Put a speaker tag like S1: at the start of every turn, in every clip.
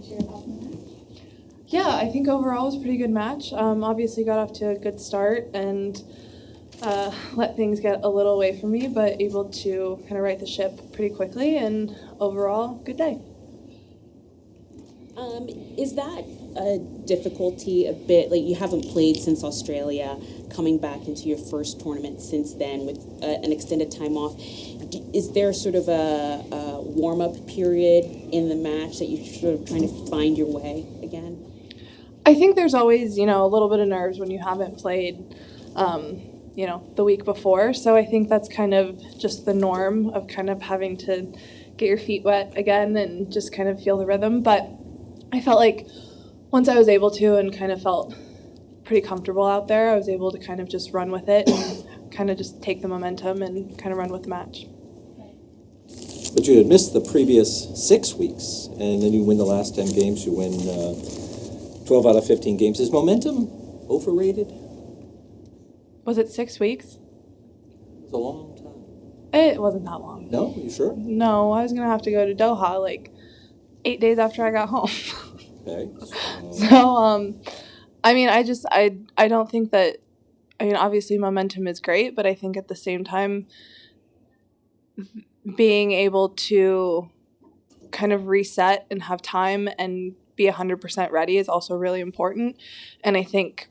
S1: Share your thoughts on the match?
S2: Yeah, I think overall it was a pretty good match. Obviously got off to a good start and let things get a little away from me, but able to kind of right the ship pretty quickly, and overall, good day.
S3: Is that a difficulty a bit? Like, you haven't played since Australia, coming back into your first tournament since then with an extended time off. Is there sort of a warm-up period in the match that you're sort of trying to find your way again?
S2: I think there's always, a little bit of nerves when you haven't played, the week before. So I think that's kind of just the norm of kind of having to get your feet wet again and just kind of feel the rhythm. But I felt like once I was able to and kind of felt pretty comfortable out there, I was able to kind of just run with it and kind of just take the momentum and kind of run with the match.
S4: But you had missed the previous 6 weeks, and then you win the last 10 games. You win 12 out of 15 games. Is momentum overrated?
S2: Was it 6 weeks?
S4: It's a long time.
S2: It wasn't that long.
S4: No? You sure?
S2: No, I was going to have to go to Doha like 8 days after I got home.
S4: Okay.
S2: So, I don't think that, obviously momentum is great, but I think at the same time, being able to kind of reset and have time and be 100% ready is also really important. And I think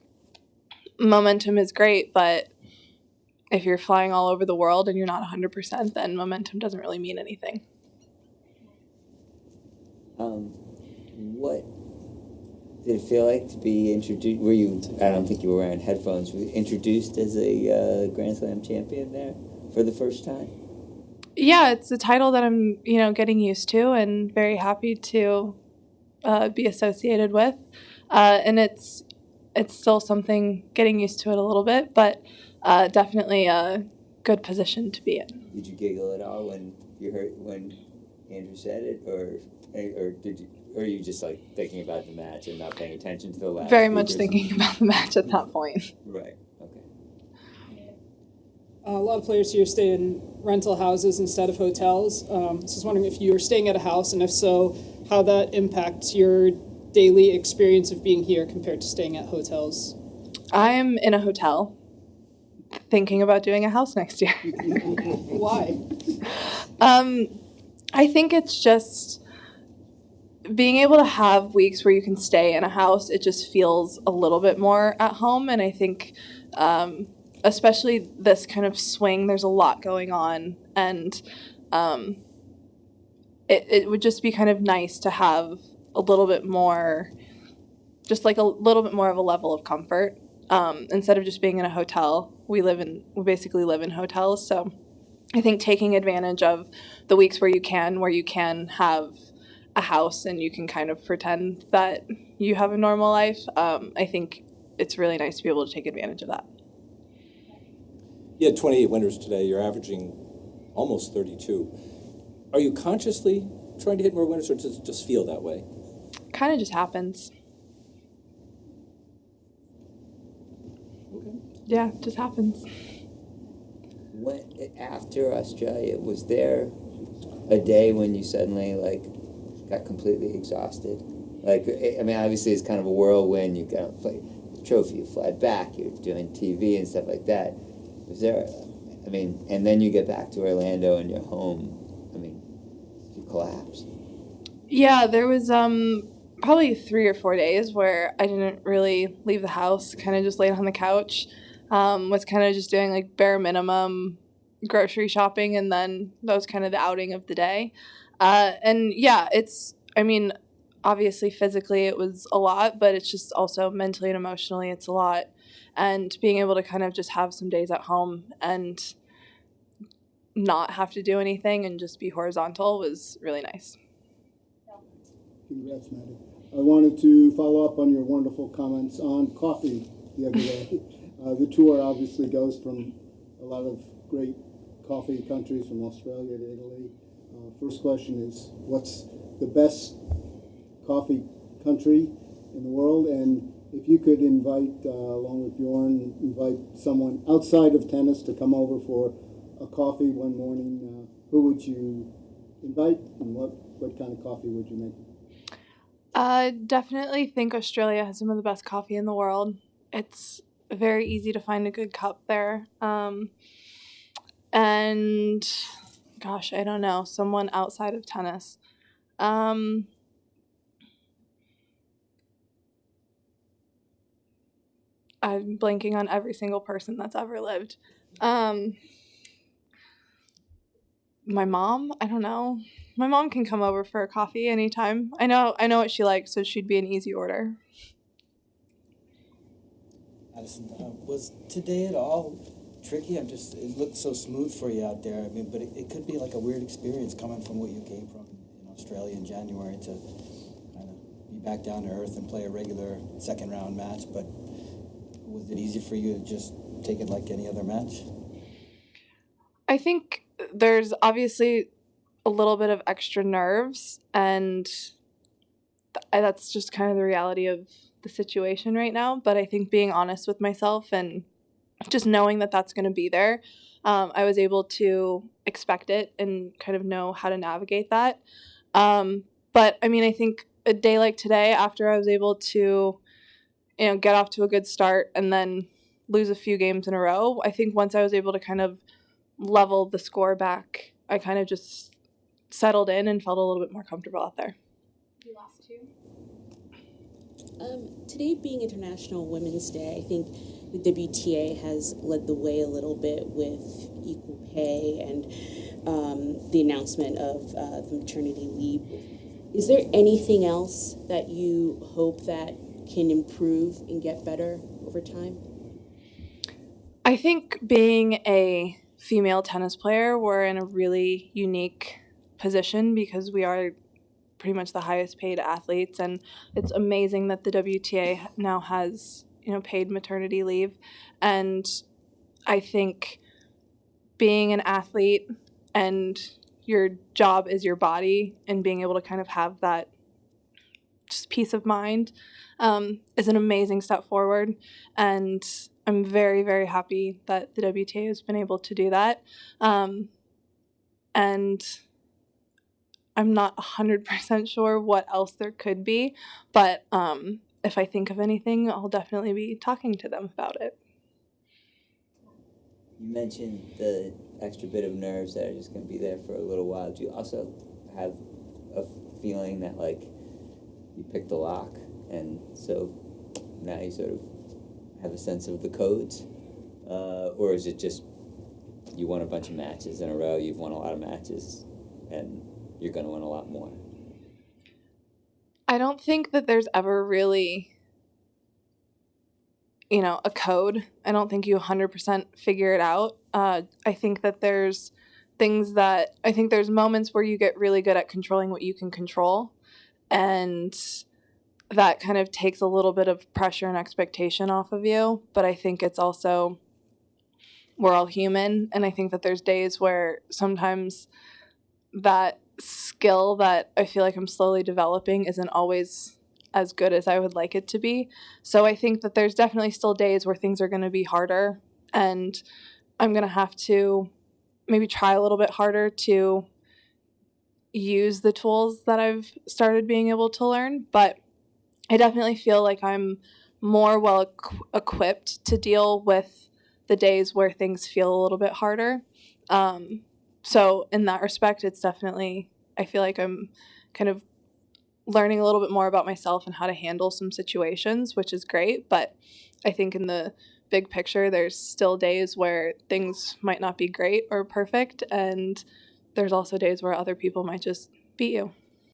S2: momentum is great, but if you're flying all over the world and you're not 100%, then momentum doesn't really mean anything.
S5: What did it feel like to be introduced? I don't think you were wearing headphones, were you introduced as a Grand Slam champion there for the first time?
S2: Yeah, it's a title that I'm, getting used to and very happy to be associated with. And it's still something, getting used to it a little bit, but definitely a good position to be in.
S5: Did you giggle at all when you heard when Andrew said it, or did you? Or are you just like thinking about the match and not paying attention to the last?
S2: Very much thinking about the match at that point.
S5: Right. Okay.
S6: A lot of players here stay in rental houses instead of hotels. So I was wondering if you're staying at a house, and if so, how that impacts your daily experience of being here compared to staying at hotels.
S2: I'm in a hotel, thinking about doing a house next year.
S6: Why?
S2: I think it's just being able to have weeks where you can stay in a house. It just feels a little bit more at home, and I think especially this kind of swing, there's a lot going on, and it would just be kind of nice to have a little bit more, just like a little bit more of a level of comfort instead of just being in a hotel. We basically live in hotels, so I think taking advantage of the weeks where you can have a house and you can kind of pretend that you have a normal life. I think it's really nice to be able to take advantage of that.
S4: You had 28 winners today. You're averaging almost 32. Are you consciously trying to hit more winners, or does it just feel that way?
S2: Kind of just happens.
S4: Okay.
S2: Yeah, it just happens.
S5: After Australia, was there a day when you suddenly got completely exhausted? Obviously it's kind of a whirlwind. You got to play the trophy, you fly back, you're doing TV and stuff like that. Was there? And then you get back to Orlando and you're home. You collapse.
S2: Yeah, there was probably 3 or 4 days where I didn't really leave the house. Kind of just laid on the couch. Was kind of just doing like bare minimum grocery shopping, and then that was kind of the outing of the day. And yeah, obviously physically it was a lot, but it's just also mentally and emotionally it's a lot. And being able to kind of just have some days at home and not have to do anything and just be horizontal was really nice.
S7: Congrats, Maddie. I wanted to follow up on your wonderful comments on coffee the other day. The tour obviously goes from a lot of great coffee countries, from Australia to Italy. First question is, what's the best coffee country in the world? And if you could invite, along with Bjorn, invite someone outside of tennis to come over for a coffee one morning, who would you invite, and what kind of coffee would you make?
S2: I definitely think Australia has some of the best coffee in the world. It's very easy to find a good cup there. And gosh, I don't know, someone outside of tennis. Um, I'm blanking on every single person that's ever lived. My mom, I don't know. My mom can come over for a coffee anytime. I know what she likes, so she'd be an easy order.
S1: Madison, was today at all tricky? It looked so smooth for you out there. I mean, but it could be like a weird experience coming from what you came from in Australia in January to kind of be back down to earth and play a regular second round match. But was it easy for you to just take it like any other match?
S2: I think there's obviously a little bit of extra nerves, and that's just kind of the reality of the situation right now. But I think being honest with myself and just knowing that that's going to be there, I was able to expect it and kind of know how to navigate that. But I mean, I think a day like today, after I was able to, get off to a good start and then lose a few games in a row, I think once I was able to kind of level the score back, I kind of just settled in and felt a little bit more comfortable out there.
S8: You lost two?
S3: Today being International Women's Day, I think the WTA has led the way a little bit with equal pay and the announcement of the maternity leave. Is there anything else that you hope that can improve and get better over time?
S2: I think being a female tennis player, we're in a really unique position because we are pretty much the highest paid athletes, and it's amazing that the WTA now has paid maternity leave. And I think being an athlete and your job is your body, and being able to kind of have that just peace of mind is an amazing step forward. And I'm very, very happy that the WTA has been able to do that. And I'm not 100% sure what else there could be, but if I think of anything, I'll definitely be talking to them about it.
S5: You mentioned the extra bit of nerves that are just going to be there for a little while. Do you also have a feeling that, like, you picked the lock, and so now you sort of have a sense of the codes? Or is it just you won a bunch of matches in a row, you've won a lot of matches, and you're going to win a lot more?
S2: I don't think that there's ever really, a code. I don't think you 100% figure it out. I think that there's there's moments where you get really good at controlling what you can control, and that kind of takes a little bit of pressure and expectation off of you. But I think it's also, we're all human, and I think that there's days where sometimes that skill that I feel like I'm slowly developing isn't always as good as I would like it to be. So I think that there's definitely still days where things are going to be harder, and I'm going to have to maybe try a little bit harder to use the tools that I've started being able to learn. But I definitely feel like I'm more well equipped to deal with the days where things feel a little bit harder. So in that respect, it's definitely, I feel like I'm kind of learning a little bit more about myself and how to handle some situations, which is great. But I think in the big picture, there's still days where things might not be great or perfect. And there's also days where other people might just beat you.